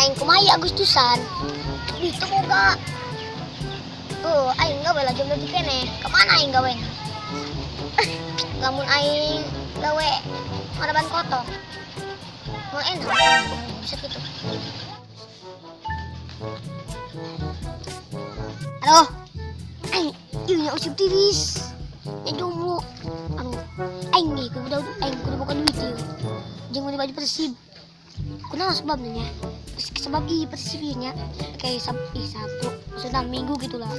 aing kumaha Agustusan. Itu boga. Aing gawe lah jomblo di kene. Kemana aing gawe? Lamun aing gawe maraban kotor. Mau enak bisa gitu. Halo. Aing ieu usip tiris. Ya jomblo. Aing nih aing kudu buka duit ieu. Jeung beli baju Persib. Kunaon sebabnya? Sebab Persibnya kayak Sabtu sudah minggu gitulah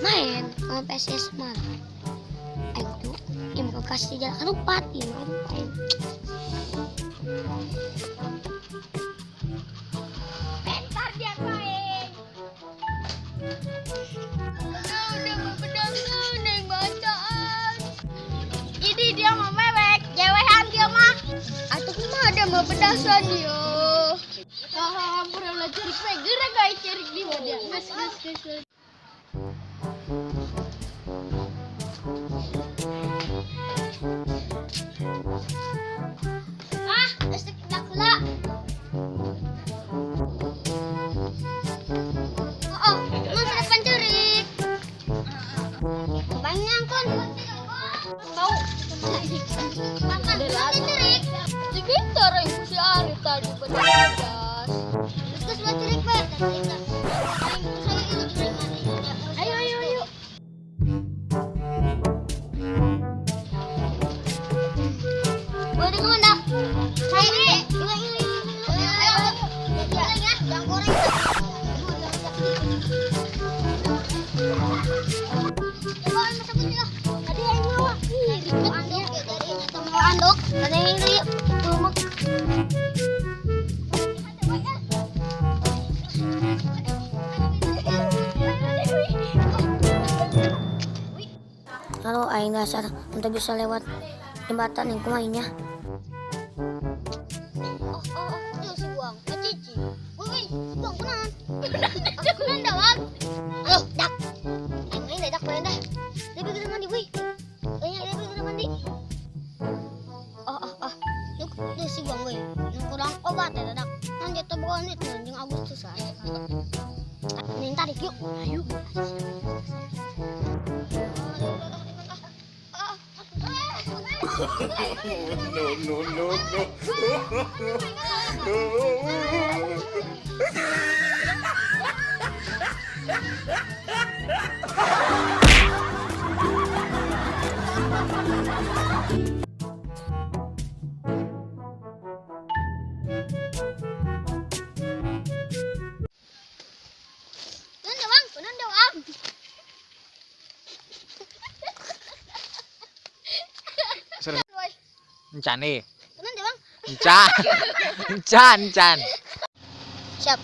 main sama PSS mah. Aing tuh yang mau kasih jalan kan lupa ya main. Bentar dia main. Udah berpedangan neng bacaan. Ini dia mau mewek, jewehan dia mah. Atuh mah ada mau pedasan dia. Hahaha, pernah cari gerak guys, cari di mana? Gas. Listrik nakula. Mau sudah pencurik. Banyak kan? Tahu? Makan pencurik. Sekitar yang si Arif tadi benar. Terus buat cilik bet. Ayo. Boleh kemana? Saya ini. Yang goreng. Coba masak dulu. Tadi yang bawa. Anduk. Ada yang ini. Halo, aing dasar untuk bisa lewat jembatan yang kumainya. Itu si buang, cici. Woi, buang kunaon? Kunaon dawag? Ayo, dak. Aing dak main dah. Debi geus mandi, woi. Debi geus mandi. Itu si buang woi. Yang kurang obat ya dak. Kan jatuh bonit jeung Agustusan. Nih tarik yuk. Ayo. No. Encan nih. Tenan deh, Bang. Encan. Siap.